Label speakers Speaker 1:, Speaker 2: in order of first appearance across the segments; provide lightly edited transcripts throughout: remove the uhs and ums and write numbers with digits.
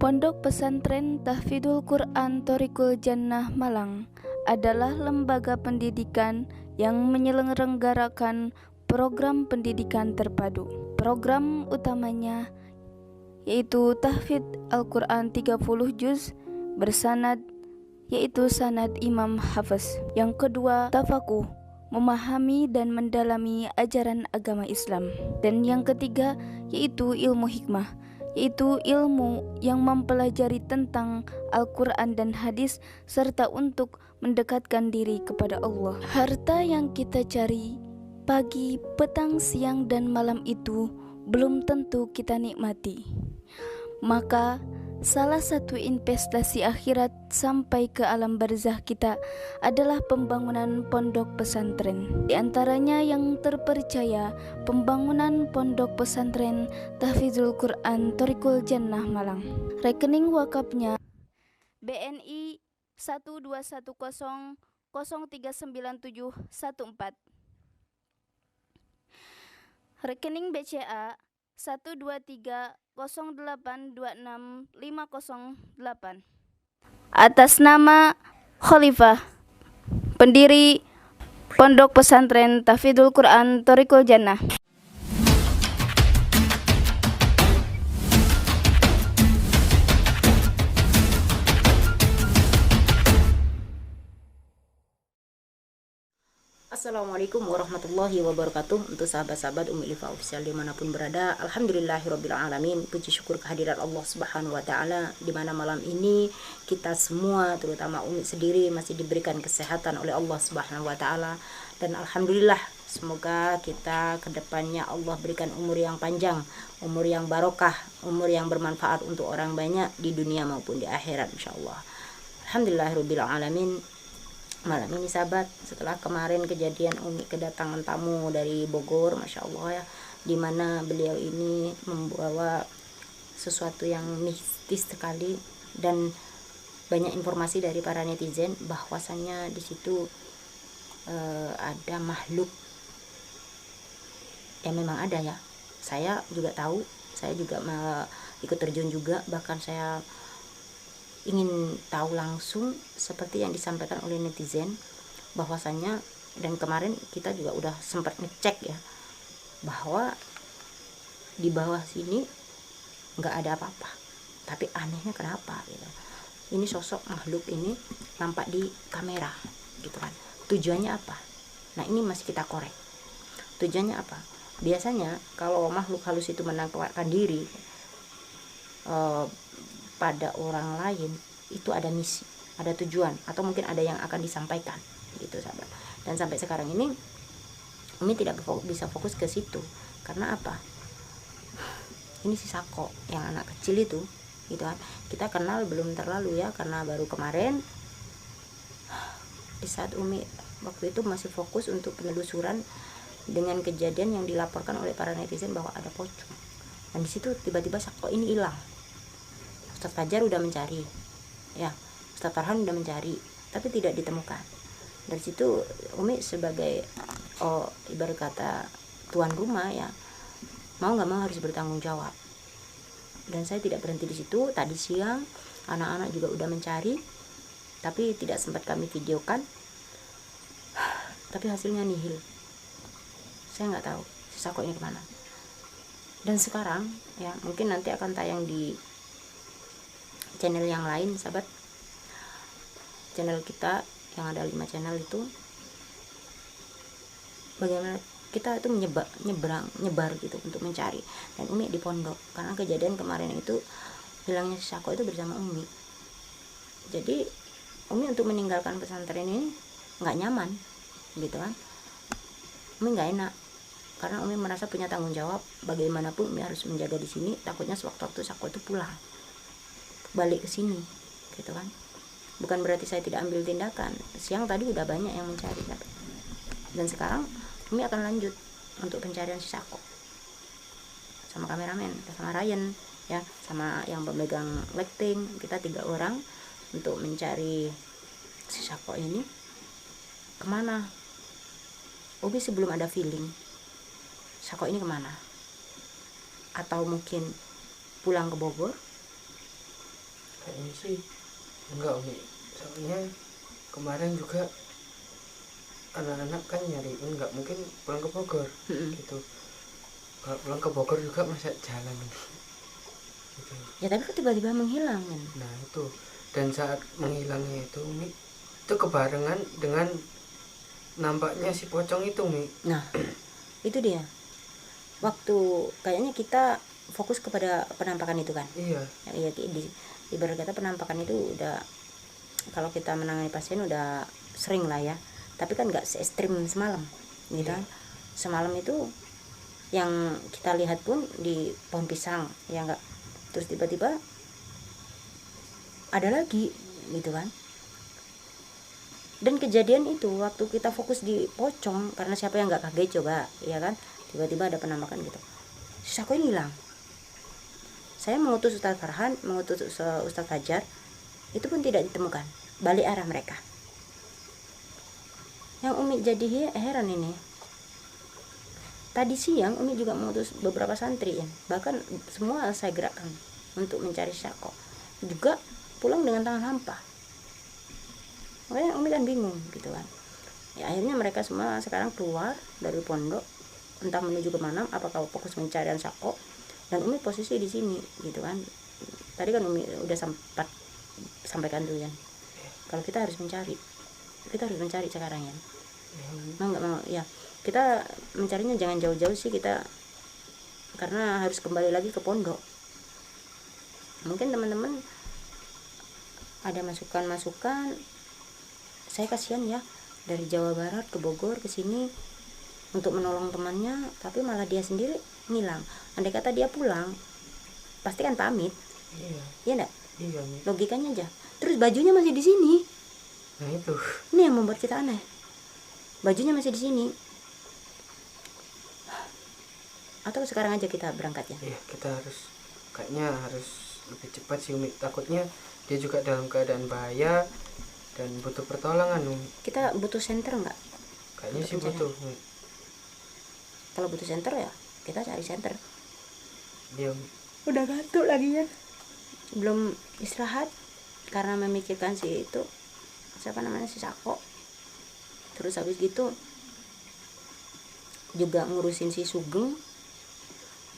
Speaker 1: Pondok Pesantren Tahfidzul Quran Thoriqul Jannah Malang adalah lembaga pendidikan yang menyelenggarakan program pendidikan terpadu. Program utamanya yaitu tahfidz Al-Quran 30 juz bersanad, yaitu sanad Imam Hafiz. Yang kedua, tafakuh, memahami dan mendalami ajaran agama Islam. Dan yang ketiga yaitu ilmu hikmah, yaitu ilmu yang mempelajari tentang Al-Quran dan hadis serta untuk mendekatkan diri kepada Allah. Harta yang kita cari pagi, petang, siang, dan malam itu belum tentu kita nikmati. Maka salah satu investasi akhirat sampai ke alam barzah kita adalah pembangunan pondok pesantren. Di antaranya yang terpercaya pembangunan pondok pesantren Tahfidzul Quran Thoriqul Jannah Malang. Rekening wakafnya BNI 12100397714. Rekening BCA 12308265508. Atas nama Khalifah, pendiri Pondok Pesantren Tahfidzul Quran Thoriqul Jannah.
Speaker 2: Assalamualaikum warahmatullahi wabarakatuh. Untuk sahabat-sahabat Umi Lifa Official dimanapun berada, alhamdulillahirrabbilalamin, puji syukur kehadiran Allah subhanahu wa ta'ala, dimana malam ini kita semua, terutama Umi sendiri, masih diberikan kesehatan oleh Allah subhanahu wa ta'ala. Dan alhamdulillah, semoga kita kedepannya Allah berikan umur yang panjang, umur yang barokah, umur yang bermanfaat untuk orang banyak di dunia maupun di akhirat insyaallah. Alhamdulillahirrabbilalamin. Malam ini sahabat, setelah kemarin kejadian Umi kedatangan tamu dari Bogor, Masya Allah ya, dimana beliau ini membawa sesuatu yang mistis sekali dan banyak informasi dari para netizen bahwasannya di situ ada makhluk yang memang ada ya. Saya juga tahu, saya juga ikut terjun juga, bahkan saya ingin tahu langsung seperti yang disampaikan oleh netizen bahwasannya, dan kemarin kita juga udah sempat ngecek ya, bahwa di bawah sini nggak ada apa-apa, tapi anehnya kenapa gitu, ini sosok makhluk ini nampak di kamera gitu kan, tujuannya apa? Nah ini masih kita korek, tujuannya apa. Biasanya kalau makhluk halus itu menampakkan diri pada orang lain, itu ada misi, ada tujuan, atau mungkin ada yang akan disampaikan gitu sahabat. Dan sampai sekarang ini Umi tidak bisa fokus ke situ. Karena apa? Ini si Sako yang anak kecil itu gitu kan, kita kenal belum terlalu ya, karena baru kemarin di saat Umi waktu itu masih fokus untuk penelusuran dengan kejadian yang dilaporkan oleh para netizen bahwa ada pocong. Dan di situ tiba-tiba Sako ini hilang. Ustadz Fajar udah mencari ya, Ustadz Farhan udah mencari, tapi tidak ditemukan. Dari situ Umi sebagai ibarat kata tuan rumah ya, mau nggak mau harus bertanggung jawab. Dan saya tidak berhenti di situ. Tadi siang anak-anak juga udah mencari, tapi tidak sempat kami videokan, tapi hasilnya nihil. Saya nggak tahu sisa koknya kemana. Dan sekarang ya, mungkin nanti akan tayang di channel yang lain sahabat, channel kita yang ada 5 channel itu, bagaimana kita itu nyebar gitu untuk mencari. Dan Umi di pondok, karena kejadian kemarin itu hilangnya si Sako itu bersama Umi. Jadi Umi untuk meninggalkan pesantren ini nggak nyaman gitu kan, Umi nggak enak, karena Umi merasa punya tanggung jawab. Bagaimanapun Umi harus menjaga di sini, takutnya sewaktu-waktu Sako itu pulang balik ke sini gitu kan. Bukan berarti saya tidak ambil tindakan. Siang tadi udah banyak yang mencari kan? Dan sekarang Umi akan lanjut untuk pencarian si Sako sama kameramen, sama Ryan ya, sama yang pemegang lighting. Kita 3 orang untuk mencari si Sako ini kemana. Umi sebelum ada feeling Sako ini kemana, atau mungkin pulang ke Bogor,
Speaker 3: Kayaknya sih enggak Umi, soalnya kemarin juga anak-anak kan nyari enggak mungkin pulang ke Bogor gitu. Kalau pulang ke Bogor juga masa jalan gitu.
Speaker 2: Ya tapi kan tiba-tiba menghilang kan.
Speaker 3: Nah itu, dan saat menghilangnya itu Umi, itu kebarengan dengan nampaknya si pocong itu Umi.
Speaker 2: Nah itu dia, waktu kayaknya kita fokus kepada penampakan itu kan.
Speaker 3: Iya.
Speaker 2: Ya, ibarat kata penampakan itu udah, kalau kita menangani pasien udah sering lah ya, tapi kan nggak se ekstrim semalam gitu kan. Semalam itu yang kita lihat pun di pohon pisang ya enggak, terus tiba-tiba ada lagi gitu kan. Dan kejadian itu waktu kita fokus di pocong, karena siapa yang nggak kaget coba ya kan, tiba-tiba ada penampakan gitu, si Sako ini hilang. Saya mengutus Ustadz Farhan, mengutus Ustadz Fajar, itu pun tidak ditemukan, balik arah mereka. Yang Umi jadi heran ini, tadi siang Umi juga mengutus beberapa santri ya, bahkan semua saya gerakkan untuk mencari Sako, juga pulang dengan tangan hampa. Makanya Umi kan bingung gitu kan. Ya akhirnya mereka semua sekarang keluar dari pondok, entah menuju kemana, apakah fokus mencarian Sako, dan Umi posisi di sini gitu kan. Tadi kan Umi udah sempat sampaikan tuh ya, kalau kita harus mencari sekarang ya. Mau nggak mau ya kita mencarinya jangan jauh-jauh sih kita, karena harus kembali lagi ke pondok. Mungkin teman-teman ada masukan-masukan, saya kasihan ya dari Jawa Barat ke Bogor ke sini untuk menolong temannya, tapi malah dia sendiri ngilang. Andai kata dia pulang pasti kan pamit. Iya enggak?
Speaker 3: Iya.
Speaker 2: Logikanya aja. Terus bajunya masih di sini.
Speaker 3: Nah itu.
Speaker 2: Ini yang membuat kita aneh. Bajunya masih di sini. Atau sekarang aja kita berangkat ya?
Speaker 3: Iya, kita kayaknya harus lebih cepat sih Umi. Takutnya dia juga dalam keadaan bahaya dan butuh pertolongan Umi.
Speaker 2: Kita butuh center enggak?
Speaker 3: Kayaknya sih butuh Umi.
Speaker 2: Kalau butuh center ya kita cari center.
Speaker 3: Dia
Speaker 2: udah gantuk lagi ya, belum istirahat karena memikirkan si itu siapa namanya, si Sako. Terus habis gitu juga ngurusin si Sugeng.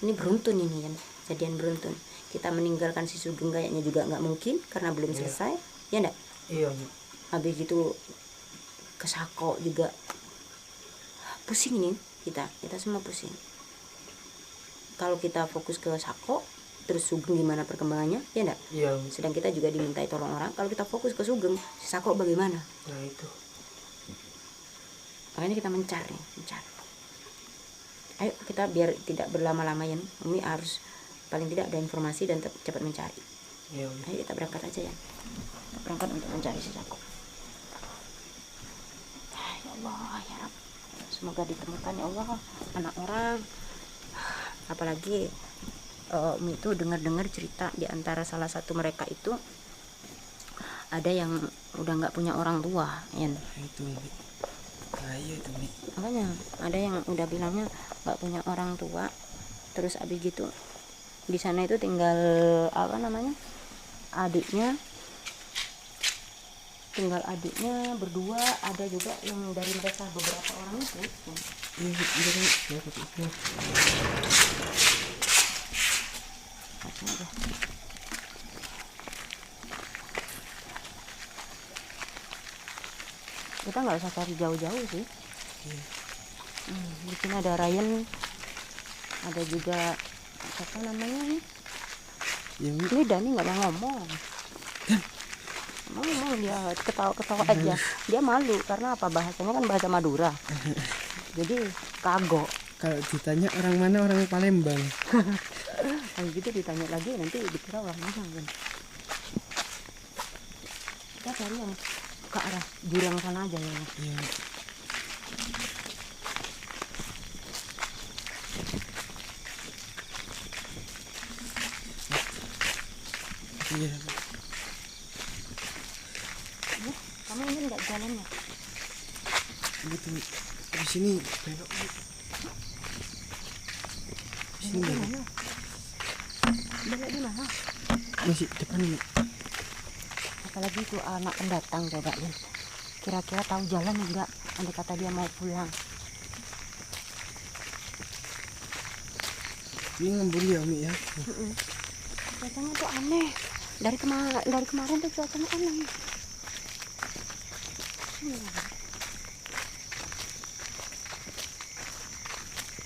Speaker 2: Ini beruntun ini kan, kejadian beruntun. Kita meninggalkan si Sugeng kayaknya juga nggak mungkin karena belum selesai ya enggak.
Speaker 3: Iya.
Speaker 2: Habis gitu ke Sako juga pusing nih, kita semua pusing. Kalau kita fokus ke Sako, terus Sugeng gimana perkembangannya ya enggak?
Speaker 3: Iya.
Speaker 2: Sedang kita juga dimintai tolong orang. Kalau kita fokus ke Sugeng, si Sako bagaimana?
Speaker 3: Nah itu.
Speaker 2: Makanya kita mencari. Ayo kita biar tidak berlama-lama ya, Umi harus paling tidak ada informasi dan cepat mencari.
Speaker 3: Iya.
Speaker 2: Ayo kita berangkat aja ya. Kita berangkat untuk mencari si Sako. Ya Allah ya Rabb, semoga ditemukan ya Allah anak orang. Apalagi Umi itu dengar cerita di antara salah satu mereka itu ada yang udah nggak punya orang tua ya.
Speaker 3: Itu bahaya itu Mi.
Speaker 2: Makanya ada yang udah bilangnya nggak punya orang tua, terus abis gitu di sana itu tinggal apa namanya, adiknya berdua, ada juga yang dari mereka beberapa orang itu. Kita nggak usah cari jauh-jauh sih. Di sini ada Ryan, ada juga siapa namanya nih? Ini Dani nggak mau ngomong. Ngomong dia ketawa aja. Dia malu karena apa, bahasanya kan bahasa Madura. Jadi kagok.
Speaker 3: Kalau ditanya orang mana, orang Palembang.
Speaker 2: Kalau gitu ditanya lagi nanti dikira orang mana kan. Kita cari yang ke arah jurang sana aja ya.
Speaker 3: Iya. Iya.
Speaker 2: Kamu ini nggak jalannya?
Speaker 3: Betul. Di sini belok. Di sini belok.
Speaker 2: Belok di mana?
Speaker 3: Masih depan nih.
Speaker 2: apalagi itu anak pendatang coba ya. Kira-kira tahu jalan enggak? Andai kata dia mau pulang.
Speaker 3: Ini ngembun ya Umi ya.
Speaker 2: Cuacanya tuh aneh. Dari kemarin tuh cuacanya aneh.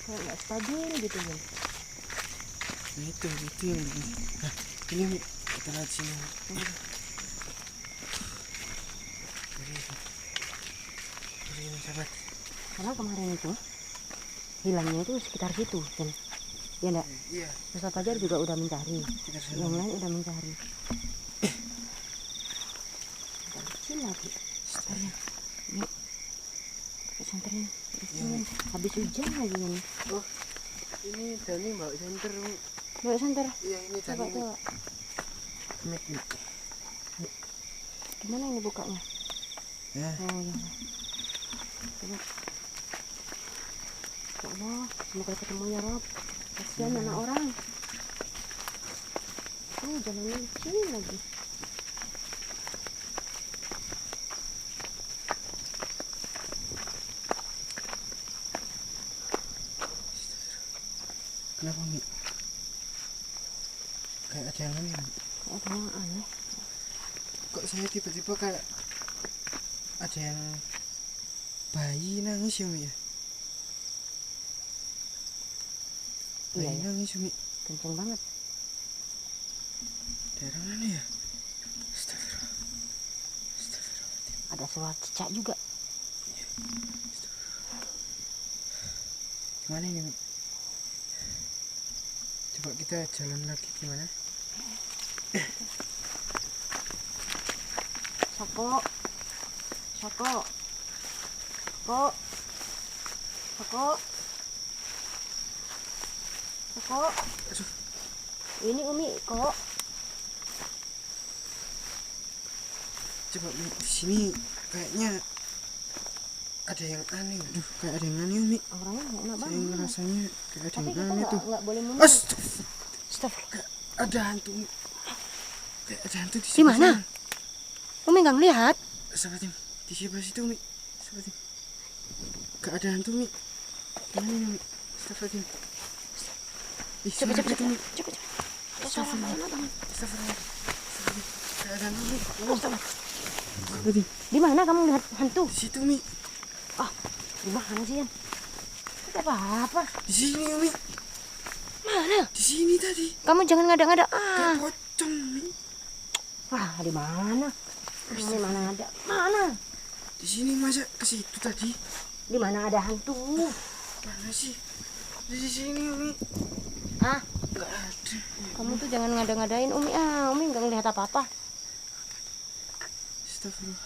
Speaker 2: Kayak nggak stabil gitu ya.
Speaker 3: Nah, itu yang begini. Nah, ini Umi, kita lihat sini. Ini sahabat.
Speaker 2: Karena kemarin itu hilangnya itu sekitar situ kan. Ya enggak?
Speaker 3: Iya.
Speaker 2: Ustaz Fajar juga udah mencari.
Speaker 3: Sekitar sana.
Speaker 2: Yang lain udah mencari. Ada kecil lagi. Ini pesantren. Habis hujan lagi ini.
Speaker 3: Oh, ini Dani bawa senter.
Speaker 2: Bawa senter.
Speaker 3: Iya, ini
Speaker 2: Coba
Speaker 3: Dani.
Speaker 2: coba.
Speaker 3: Mik.
Speaker 2: Gimana ini bukanya?
Speaker 3: Ya.
Speaker 2: Oh ya. Coba. Ya Allah, semoga ketemu ya Rob. Kasihan anak orang. Oh, jalannya licin lagi.
Speaker 3: Kenapa Mik? Kayak ada yang aneh.
Speaker 2: Kayak ada yang aneh.
Speaker 3: Kok saya tiba-tiba kayak ada yang bayi nangis ya Mik ya?
Speaker 2: Iya,
Speaker 3: Bayi
Speaker 2: ya.
Speaker 3: nangis Mik.
Speaker 2: Kenceng banget.
Speaker 3: Daerah mana ya? Astagfirullah. Astagfirullah.
Speaker 2: Ada suara cicak juga.
Speaker 3: Gimana ini Mik? Coba kita jalan lagi gimana?
Speaker 2: Soko. Soko. Soko. Soko. Soko.
Speaker 3: Aduh.
Speaker 2: Ini Umi kok.
Speaker 3: Coba Mik, di sini kayaknya ada yang aneh. Aduh, kayak ada yang aneh Mik.
Speaker 2: Orangnya nggak enak
Speaker 3: Saya
Speaker 2: banget.
Speaker 3: ngerasanya kayak ada
Speaker 2: Tapi
Speaker 3: yang
Speaker 2: kita
Speaker 3: aneh tuh.
Speaker 2: nggak boleh mundur. Stop.
Speaker 3: Kayak ada hantu Mik. Kayak ada hantu di
Speaker 2: Di
Speaker 3: sebelah
Speaker 2: mana?
Speaker 3: sana.
Speaker 2: Umi nggak ngelihat.
Speaker 3: Sahabatin, di sebelah situ Mik. Sahabatin. Gak ada hantu Mik. Gimana ini Mik? Sahabatin.
Speaker 2: Coba.
Speaker 3: Mik.
Speaker 2: Coba.
Speaker 3: Astagfirullah. Astagfirullah. Gak ada hantu Mik. Sahabatin.
Speaker 2: Di mana kamu lihat hantu?
Speaker 3: Di situ Mik.
Speaker 2: Di mana sih Yan? Tidak apa-apa.
Speaker 3: Di sini Mik.
Speaker 2: Mana?
Speaker 3: Di sini tadi.
Speaker 2: Kamu jangan ngada-ngada.
Speaker 3: Kayak pocong Mik.
Speaker 2: Wah, di mana? Di mana ada? Mana?
Speaker 3: Di sini masa ke situ tadi?
Speaker 2: Di mana ada hantu?
Speaker 3: Mana sih? Di sini Umi.
Speaker 2: Ah,
Speaker 3: Gak ada.
Speaker 2: kamu tuh jangan ngada-ngadain Umi. Umi nggak ngelihat apa-apa.
Speaker 3: Astagfirullah.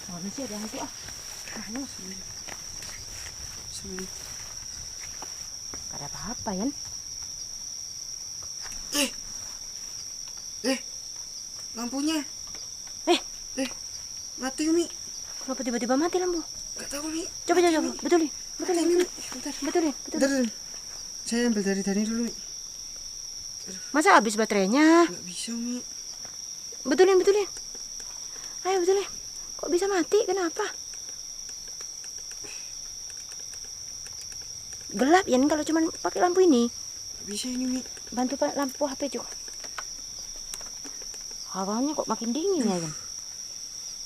Speaker 2: Mana sih ada hantu? Mana?
Speaker 3: Sini.
Speaker 2: Gak ada apa-apa Yan.
Speaker 3: Lampunya.
Speaker 2: Eh.
Speaker 3: Mati Umi.
Speaker 2: Kenapa tiba-tiba mati lampu?
Speaker 3: Gak tahu Umi.
Speaker 2: Coba. Betulin.
Speaker 3: Mati Umi. Bentar. Bentar. Saya ambil dari Dani dulu Umi.
Speaker 2: Masa habis baterainya?
Speaker 3: Gak bisa Umi.
Speaker 2: Betulin. Ayo betulin. Kok bisa mati? Kenapa? Gelap ya kalau cuma pakai lampu ini.
Speaker 3: Gak bisa ini Umi.
Speaker 2: Bantu lampu HP juga. Hawanya kok makin dingin ya kan?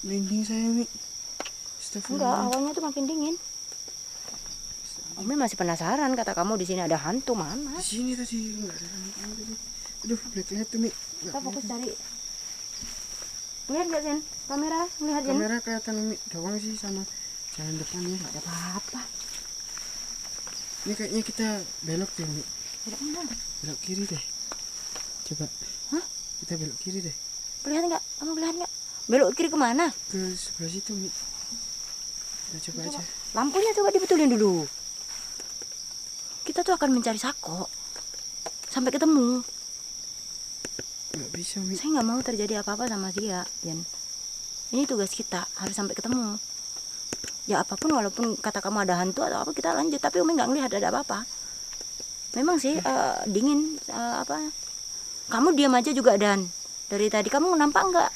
Speaker 3: Merinding saya Umi.
Speaker 2: Enggak,
Speaker 3: Astagfirullah.
Speaker 2: hawanya tuh makin dingin. Umi masih penasaran, kata kamu di sini ada hantu mana?
Speaker 3: Di sini tadi nggak ada lampu tadi. Aduh, black tuh Umi.
Speaker 2: Kita fokus cari. Lihat nggak Zen? Kamera, lihat Zen?
Speaker 3: Kamera kelihatan Umi doang sih sama jalan depannya.
Speaker 2: Nggak ada apa-apa.
Speaker 3: Ini kayaknya kita belok deh Umi.
Speaker 2: Enggak.
Speaker 3: Belok kiri deh. Coba.
Speaker 2: Hah?
Speaker 3: Kita belok kiri deh.
Speaker 2: Lihat nggak? Kamu lihat nggak? Belok kiri kemana?
Speaker 3: Ke sebelah situ Umi. Kita coba aja.
Speaker 2: Lampunya coba dibetulin dulu. Kita tuh akan mencari Sako sampai ketemu.
Speaker 3: Nggak bisa Umi.
Speaker 2: Saya nggak mau terjadi apa-apa sama dia, Jan. Ini tugas kita, harus sampai ketemu. Ya apapun, walaupun kata kamu ada hantu atau apa, kita lanjut. Tapi Umi nggak ngelihat ada apa-apa. Memang sih dingin. Kamu diam aja juga Dan. Dari tadi kamu nampak nggak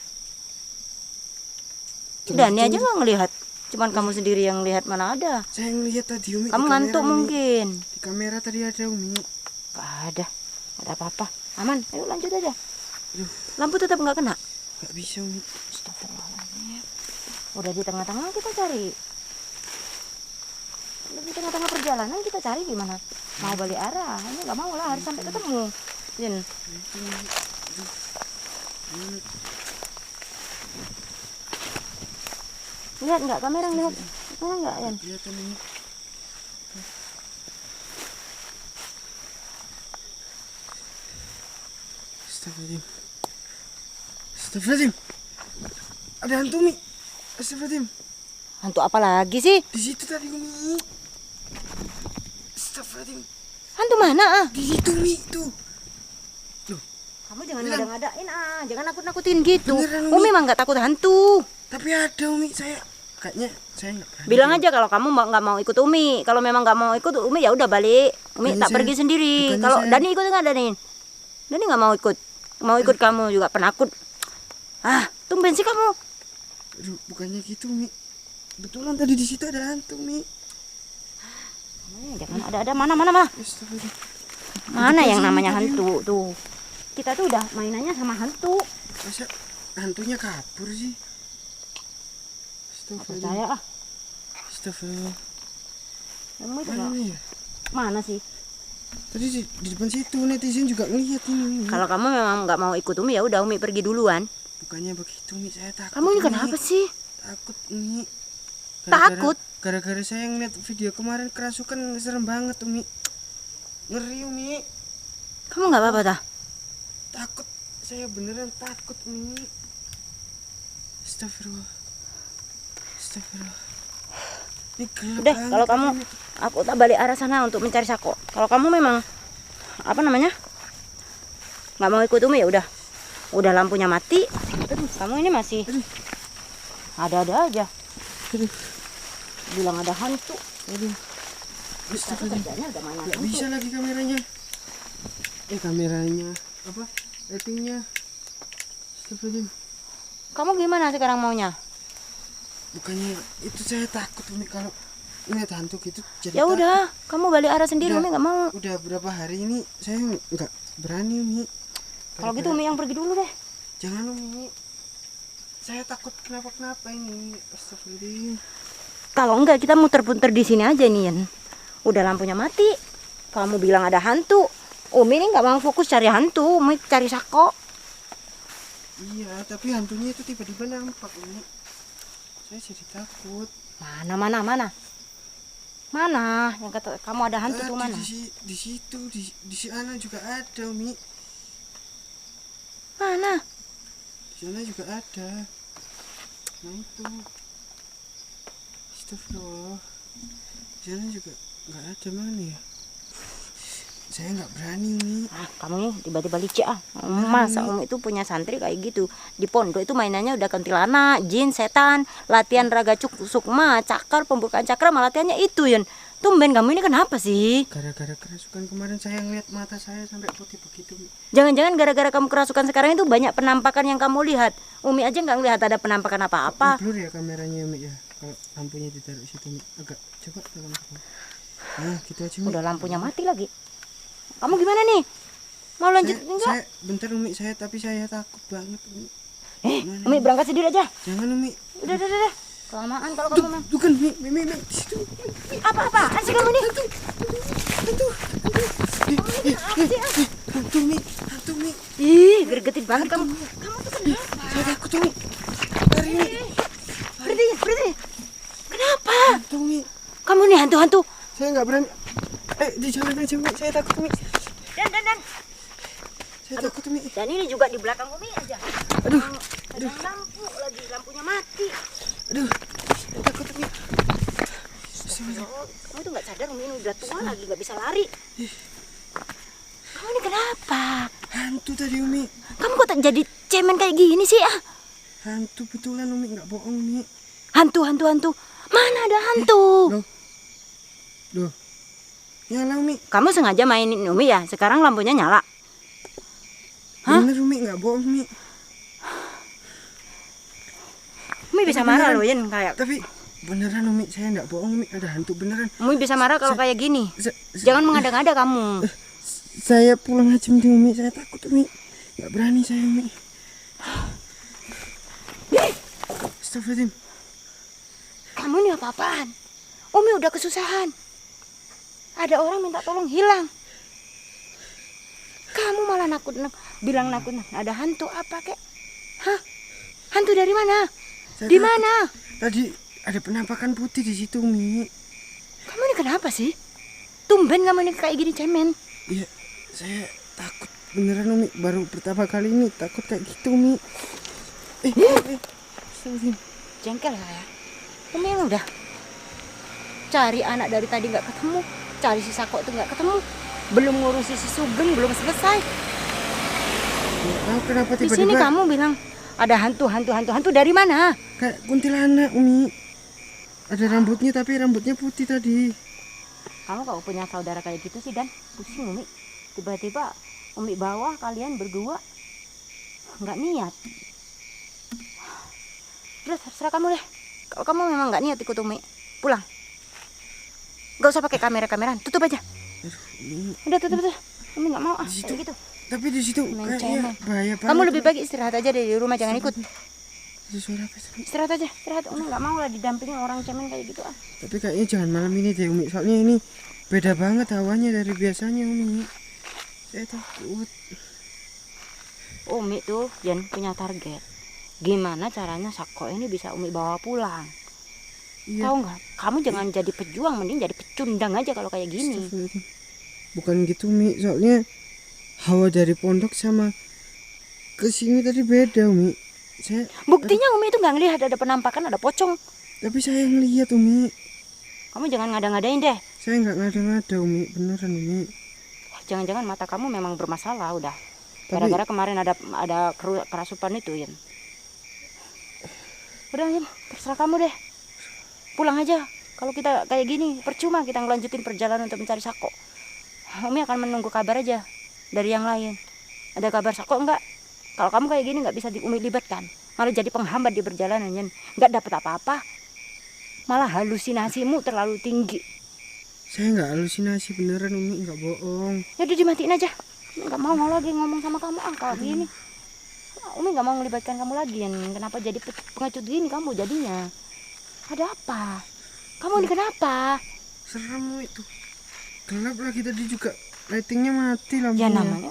Speaker 2: Dani aja nggak ngelihat. Cuman kamu sendiri yang lihat, mana ada.
Speaker 3: Saya ngelihat tadi Umi.
Speaker 2: Kamu ngantuk mungkin.
Speaker 3: Di kamera tadi ada Umi.
Speaker 2: Gak ada apa-apa. Aman, ayo lanjut aja.
Speaker 3: Aduh.
Speaker 2: Lampu tetap nggak kena.
Speaker 3: Gak bisa Umi.
Speaker 2: Astagfirullahaladzim. Udah di tengah-tengah kita cari. Udah di tengah-tengah perjalanan kita cari gimana? Mau balik arah? Ini nggak mau lah, harus sampai ketemu. Jin. Lihat nggak kamera lihat? Mana nggak Yan?
Speaker 3: Kelihatan Umi. Astagfirullahaladzim. Astagfirullahaladzim. Ada hantu Umi. Astagfirullahaladzim.
Speaker 2: Hantu apa lagi sih?
Speaker 3: Di situ tadi Umi. Astagfirullahaladzim.
Speaker 2: Hantu mana ah?
Speaker 3: Di situ Umi tuh.
Speaker 2: Kamu jangan ngada-ngadain ah, jangan nakut-nakutin gitu.
Speaker 3: Beneran,
Speaker 2: Umi mah nggak takut hantu.
Speaker 3: Tapi ada Umi, saya kayaknya saya nggak berani.
Speaker 2: Bilang aja kalau kamu nggak mau ikut Umi. Kalau memang nggak mau ikut Umi ya udah balik. Umi
Speaker 3: Bukannya
Speaker 2: tak
Speaker 3: saya-
Speaker 2: pergi sendiri.
Speaker 3: bukannya
Speaker 2: Kalau
Speaker 3: saya-
Speaker 2: Dani ikut nggak Dani? Dani nggak mau ikut. Mau ikut kamu juga penakut. Ah, tumben sih kamu.
Speaker 3: Aduh, bukannya gitu Umi. Betulan tadi di situ ada hantu Umi.
Speaker 2: Jangan ada mana.
Speaker 3: Astagfirullah.
Speaker 2: Mana yang
Speaker 3: sini
Speaker 2: namanya
Speaker 3: tadi.
Speaker 2: hantu tuh? Kita tuh udah mainannya sama hantu.
Speaker 3: Masa hantunya kabur sih?
Speaker 2: Nggak
Speaker 3: Astagfirullah.
Speaker 2: percaya ah.
Speaker 3: Astagfirullah.
Speaker 2: Kamu itu
Speaker 3: Mana
Speaker 2: nggak-
Speaker 3: nih ya?
Speaker 2: mana sih?
Speaker 3: Tadi di depan situ netizen juga ngeliat ini Umi.
Speaker 2: Kalau kamu memang nggak mau ikut Umi ya udah Umi pergi duluan.
Speaker 3: Bukannya begitu Umi, saya takut.
Speaker 2: Kamu ini
Speaker 3: Umi.
Speaker 2: kenapa sih?
Speaker 3: Takut Umi.
Speaker 2: Takut?
Speaker 3: Gara-gara saya ngeliat video kemarin kerasukan serem banget Umi. Ngeri Umi.
Speaker 2: Kamu nggak apa-apa dah?
Speaker 3: Takut. Saya beneran takut Umi. Astagfirullah. Astagfirullah. Ini gelap
Speaker 2: Udah,
Speaker 3: banget
Speaker 2: kalau kamu
Speaker 3: Umi.
Speaker 2: aku tak balik arah sana untuk mencari Sako. Kalau kamu memang apa namanya? Nggak mau ikut Umi ya udah. Udah lampunya mati. Aduh, kamu ini masih ada-ada aja.
Speaker 3: Aduh.
Speaker 2: Bilang ada hantu.
Speaker 3: Aduh.
Speaker 2: Tapi
Speaker 3: Astagfirullah.
Speaker 2: kerjanya udah mainan
Speaker 3: Nggak
Speaker 2: hantu.
Speaker 3: bisa lagi kameranya. Kameranya apa? Ratingnya. Astagfirullah.
Speaker 2: Kamu gimana sekarang maunya?
Speaker 3: Bukannya itu saya takut Umi kalau ngeliat hantu gitu jadi
Speaker 2: Ya udah, kamu balik arah sendiri.
Speaker 3: Udah.
Speaker 2: Umi nggak mau.
Speaker 3: takut. Udah berapa hari ini saya nggak berani Umi.
Speaker 2: Kalau gitu Umi yang pergi dulu deh.
Speaker 3: Jangan Umi. Saya takut kenapa-kenapa ini. Astagfirullah.
Speaker 2: Kalau enggak kita muter-muter di sini aja nih, Yan. Udah lampunya mati. Kamu bilang ada hantu. Umi ini nggak mau fokus cari hantu, Umi cari Sako.
Speaker 3: Iya, tapi hantunya itu tiba-tiba nampak Umi. Saya jadi takut.
Speaker 2: Mana? Mana? Yang kata kamu ada hantu tuh mana?
Speaker 3: Di situ, di sana juga ada Umi.
Speaker 2: Mana?
Speaker 3: Di sana juga ada. Nah itu. Astagfirullah. Di sana juga nggak ada mana ya? Saya nggak berani Umi.
Speaker 2: Ah, kamu ini tiba-tiba licik ah. Masa Umi itu punya santri kayak gitu. Di pondok itu mainannya udah kuntilanak, jin, setan, latihan raga sukma, cakar, pembukaan cakra, malah latihannya itu, Yan. Tumben kamu ini kenapa sih?
Speaker 3: Gara-gara kerasukan kemarin saya ngeliat mata saya sampai putih begitu. Umi.
Speaker 2: Jangan-jangan gara-gara kamu kerasukan sekarang itu banyak penampakan yang kamu lihat. Umi aja nggak ngelihat ada penampakan apa-apa.
Speaker 3: Blur ya kameranya Umi ya. Kalau lampunya ditaruh situ Umi. Agak coba tolong. Nah, gitu aja Umi.
Speaker 2: Udah lampunya mati lagi. Kamu gimana nih? Mau lanjut enggak?
Speaker 3: Saya bentar Umi, tapi saya takut banget Umi.
Speaker 2: Umi berangkat sendiri aja.
Speaker 3: Jangan Umi.
Speaker 2: Udah. Kelamaan kalau kamu memang.
Speaker 3: Bukan Umi, di situ.
Speaker 2: Apa sih kamu nih?
Speaker 3: Hantu Umi.
Speaker 2: Ih, gergetin banget kamu. Kamu tuh kenapa?
Speaker 3: Saya takut Umi. Lari Umi.
Speaker 2: Berhenti. Kenapa?
Speaker 3: Hantu Umi.
Speaker 2: Kamu nih hantu-hantu.
Speaker 3: Saya nggak berani. Di jalan aja Umi. Saya takut Umi.
Speaker 2: Dan.
Speaker 3: Saya takut Umi.
Speaker 2: Dan ini juga di belakang Umi aja.
Speaker 3: Aduh.
Speaker 2: Ada lampu lagi, lampunya mati.
Speaker 3: Aduh. Saya takut Umi.
Speaker 2: Kamu tuh nggak sadar Umi ini udah tua lagi, nggak bisa lari. Kamu ini kenapa?
Speaker 3: Hantu tadi Umi.
Speaker 2: Kamu kok tak jadi cemen kayak gini sih ah?
Speaker 3: Hantu betulan Umi, nggak bohong Umi.
Speaker 2: Hantu. Mana ada hantu?
Speaker 3: Loh. Nyala Umi.
Speaker 2: Kamu sengaja mainin Umi ya? Sekarang lampunya nyala. Hah?
Speaker 3: Bener Umi, nggak bohong Umi.
Speaker 2: Umi bisa marah loh Yen kayak.
Speaker 3: Tapi beneran Umi, saya nggak bohong Umi, ada hantu beneran.
Speaker 2: Umi bisa marah kalau kayak gini. Jangan mengada-ngada kamu.
Speaker 3: Saya pulang aja mending Umi, saya takut Umi. Nggak berani saya Umi. Astagfirullahaladzim.
Speaker 2: Kamu ini apa-apaan? Umi udah kesusahan. Ada orang minta tolong hilang. Kamu malah bilang nakut. Ada hantu apa kek? Hah? Hantu dari mana? Di mana?
Speaker 3: Tadi ada penampakan putih di situ Umi.
Speaker 2: Kamu ini kenapa sih? Tumben kamu ini kayak gini cemen.
Speaker 3: Iya, saya takut beneran Umi. Baru pertama kali ini takut kayak gitu Umi. Astagfirullahaladzim.
Speaker 2: Jengkel saya. Umi yang udah cari anak dari tadi nggak ketemu, cari si Sako tuh nggak ketemu, belum ngurusi si Sugeng belum selesai.
Speaker 3: Nggak tahu kenapa
Speaker 2: Di
Speaker 3: tiba-tiba.
Speaker 2: sini kamu bilang ada hantu dari mana?
Speaker 3: Kayak kuntilanak Umi. Ada rambutnya tapi rambutnya putih tadi.
Speaker 2: Kamu kalau punya saudara kayak gitu sih Dan pusing Umi. Tiba-tiba Umi bawa kalian berdua nggak niat. Udah terserah kamu deh. Kalau kamu memang nggak niat ikut Umi, pulang. Gak usah pakai kamera-kameran, tutup aja. Udah tutup. Umi nggak mau kayak gitu.
Speaker 3: Tapi di situ kayaknya bahaya banget.
Speaker 2: Kamu lebih baik istirahat aja di rumah, jangan ikut.
Speaker 3: Itu suara apa sih?
Speaker 2: Istirahat aja, istirahat. Umi nggak mau lah didampingi orang cemen kayak gitu ah.
Speaker 3: Tapi kayaknya jangan malam ini deh Umi. Soalnya ini beda banget hawanya dari biasanya Umi. Saya takut.
Speaker 2: Umi tuh Jan punya target. Gimana caranya Sako ini bisa Umi bawa pulang?
Speaker 3: Iya.
Speaker 2: Tahu nggak? Kamu jangan jadi pejuang, mending jadi pecundang aja kalau kayak gini.
Speaker 3: Bukan gitu Umi. Soalnya hawa dari pondok sama kesini tadi beda Umi.
Speaker 2: Buktinya Umi itu nggak ngelihat ada penampakan, ada pocong.
Speaker 3: Tapi saya ngelihat Umi.
Speaker 2: Kamu jangan ngada-ngadain deh.
Speaker 3: Saya nggak ngada-ngada Umi, beneran Umi.
Speaker 2: Jangan-jangan mata kamu memang bermasalah udah. Gara-gara kemarin ada kerasupan itu Yan. Udah Yan, terserah kamu deh. Pulang aja. Kalau kita kayak gini percuma kita ngelanjutin perjalanan untuk mencari Sako. Umi akan menunggu kabar aja dari yang lain. Ada kabar Sako enggak? Kalau kamu kayak gini nggak bisa Umi libatkan, malah jadi penghambat di perjalanan Yan. Nggak dapat apa-apa. Malah halusinasimu terlalu tinggi.
Speaker 3: Saya nggak halusinasi beneran Umi, nggak bohong.
Speaker 2: Ya udah dimatiin aja. Umi nggak mau lagi ngomong sama kamu kalau gini. Umi nggak mau melibatkan kamu lagi Yan. Kenapa jadi pengecut gini kamu jadinya? Ada apa? Kamu ini kenapa?
Speaker 3: Serem itu. Gelap lagi tadi juga. Lightingnya mati lampunya.
Speaker 2: Ya namanya.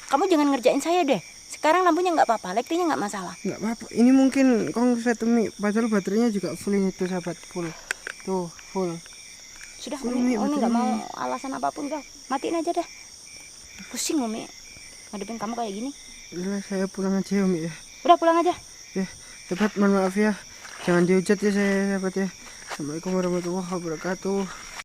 Speaker 2: Kamu jangan ngerjain saya deh. Sekarang lampunya nggak apa-apa, lightingnya nggak masalah.
Speaker 3: Nggak apa-apa. Ini mungkin konslet Umi. Padahal baterainya juga full itu sahabat, full. Tuh full.
Speaker 2: Sudah
Speaker 3: Umi,
Speaker 2: Umi nggak mau alasan apapun kau. Matiin aja deh. Pusing Umi. Ngadepin kamu kayak gini.
Speaker 3: Udah saya pulang aja ya Umi ya.
Speaker 2: Udah pulang aja.
Speaker 3: Ya, tepat mohon maaf ya. Jangan dihujat ya saya sahabat ya. Assalamualaikum warahmatullahi wabarakatuh.